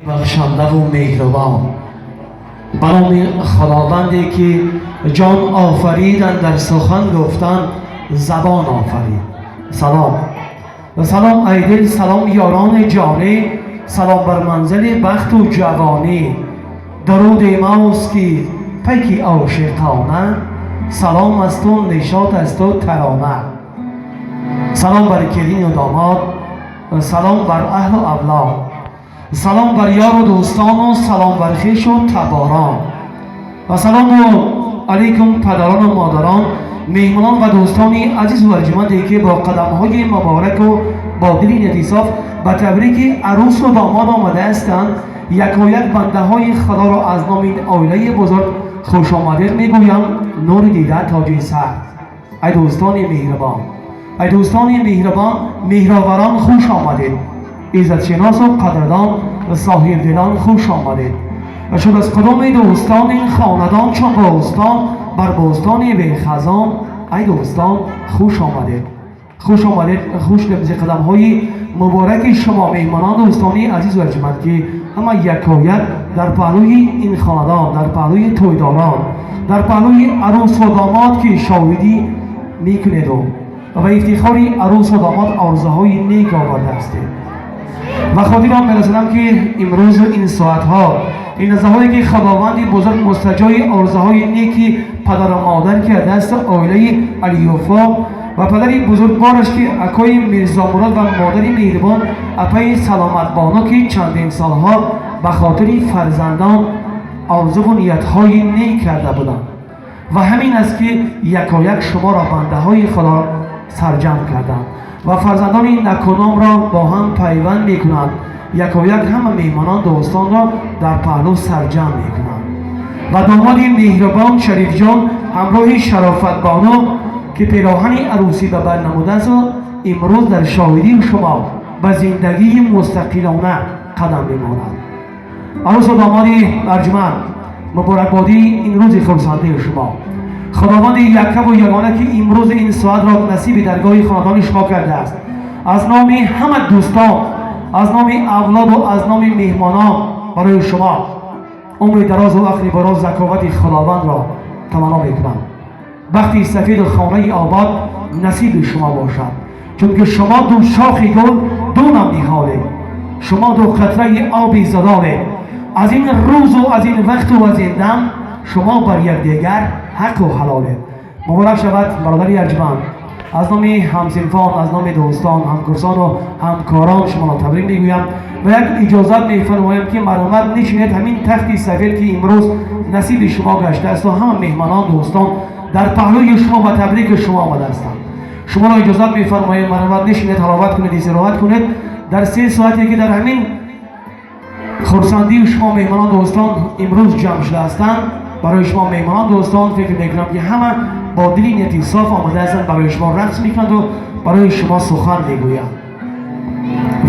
بخشنده و مهربان به نام خداوندی که جان آفریدن در سخن گفتن زبان آفرید. سلام و سلام ای دل، سلام یاران جانی، سلام بر منزل بخت و جوانی. درود ماست که پیک عاشقانه، سلام از تو نشاط از تو ترانه. سلام بر کلین و داماد، سلام بر اهل و اولاد، سلام بر یار و دوستان و سلام بر خویش و تباران و سلام علیکم پدران و مادران، مهمانان و دوستان عزیز و ارجمندی که با قدم‌های مبارک و با دلی نتیصاف به تبریک عروس و داماد آمده هستند. یکایک بنده های خدا را از نام این عائله بزرگ خوش آمدید میگویم. نور دیده تاج سر. ای دوستان مهربان، ای دوستان مهربان، مهرآوران خوش آمدید. عزت شناس و قدردان و صاحب دلان خوش آمدید. و شد از کدام دوستان این خاندان چون بوستان بر بوستان به خزان. ای دوستان خوش آمدید، خوش آمدید، خوش لمز قدم های مبارک شما مهمانان دوستانی عزیز و ارجمند که همه یکایک در پهلوی این خاندان، در پهلوی تویداران، در پهلوی عروس و داماد که شاهدی میکنید و افتخاری عروس و داماد آرزوهای نیک آورده هستید. و خاطرم برسانم که امروز این ساعتها این لحظه‌هایی که خداوندی بزرگ مستجای آرزوهای نیکی پدر و مادر که دست عائله علیوفا و پدری بزرگوارش که اکای میرزا مراد و مادری مهربان اپای سلامت بانو که چندین سالها به خاطر فرزندان آرزو و نیت‌های نیک کرده بودند و همین است که یکایک شما را بنده های خدا سرجم کردند و فرزندان این نکونام را با هم پیوند میکنند. یکایک همه میهمانان دوستان را در پهلو سرجم میکنند و داماد مهربان شریف جان همراه شرافت بانو که پیراهن عروسی به بر نموده است امروز در شاهدی شما به زندگی مستقلانه قدم میماند. عروس و داماد ارجمند، مبارکبادی این روز خرسندی شما. خداوند یکه و یگانه که امروز این ساعت را نصیب درگاه خاندان شما کرده است، از نام همه دوستان، از نام اولاد و از نام مهمانان برای شما عمر دراز و عقل براز ذکاوت خداوند را تمنا میکنم. بختی سفید و خانه آباد نصیب شما باشد، چون که شما دو شاخ گل دو نم نهاله، شما دو قطره آبی زداله. از این روز و از این وقت و از این دم شما بر یکدیگر حق و حلاله. مبارک شود برادری ارجمند. از نام همصنفان، از نام دوستان، همکرسان و همکاران شما را تبریک میگویم و یک اجازت میفرمایم که مرحمت نشینید همین تختی سفید که امروز نصیب شما گشته است و همه مهمانان دوستان در پهلوی شما و تبریک شما آمده هستند. شما را اجازت میفرمایم مرحمت نشینید، حلاوت کنید، استراحت کنید در 3 ساعتی که در همین خرسندی شما مهمانان دوستان امروز جمع شده هستند. برای شما مهمانان دوستان فکر میکنم که همه با دلی نیتی صاف آمده هستند، برای شما رقص میکنند و برای شما سخن میگویند.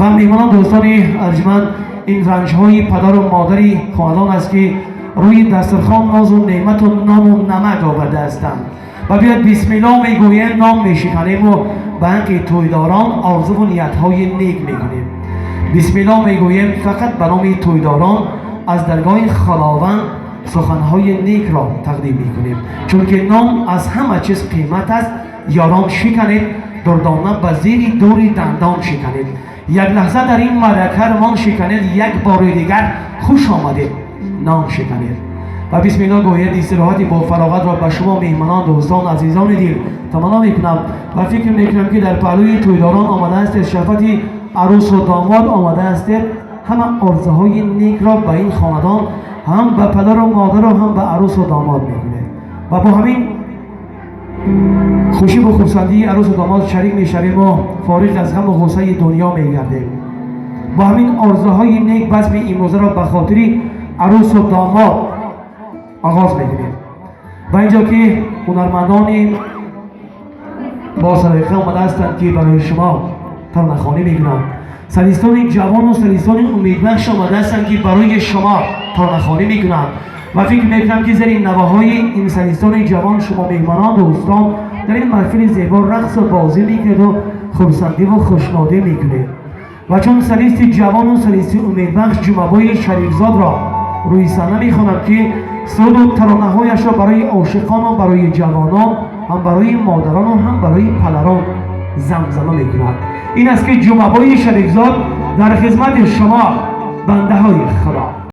و مهمانان دوستان ارجمند، این رنجهای پدر و مادری خاندان است که روی دسترخوان ناز و نعمت و نام و نمک آورده هستند و بیاد بسم الله میگوییم، نام میشکنیم و به حق تویداران آرزو و نیت‌های نیک میکنیم. بسم الله میگوییم فقط به نام تویداران از درگاه خداوند سخنهای نیک را تقدیم میکنیم، چون که نام از همه چیز قیمت است. یاران شکنید، دردانه به زیر دوری دندان شکنید. یک لحظه در این معرکه مان شکنید، یک بار دیگر خوش آمدید نام شکنید. و بسم الله گوید استراحتی با فراغت را به شما مهمانان دوستان عزیزان دل تمنا میکنم و فکر میکنم که در پهلوی تویداران آمده است، شرفت عروس و داماد آمده است. همه آرزوهای نیک را به این خاندان، هم به پدر و مادر و هم به عروس و داماد میکنه و با همین خوشی و خرسندی عروس و داماد شریک میشویم و فارغ از غم و غصه دنیا میگردیم. با همین آرزوهای نیک بزم امروزه را به خاطر عروس و داماد آغاز میکنیم و اینجا که هنرمندان با سلیقه آمده هستند که برای شما ترانه‌خوانی میکنند. سلیستان جوان و سلیستان امیدبخش آمده هستند که برای شما ترانه‌خوانی میکنند و فکر میکنم که زیر نواهای این سلیستان جوان شما مهمانان دوستان در این محفل زیبا رقص و بازی میکنید و خرسندی و خوشنودی میکنید و چون سلیست جوان و سلیست امیدبخش جمعه‌بای شریفزاد را روی صحنه میخوانم که سرود و ترانه‌هایش را برای عاشقان و برای جوانان، هم برای مادران و هم برای پدران زمزمه میکند. این است که جمعه‌بای شریفزاد در خدمت شما بنده های خدا.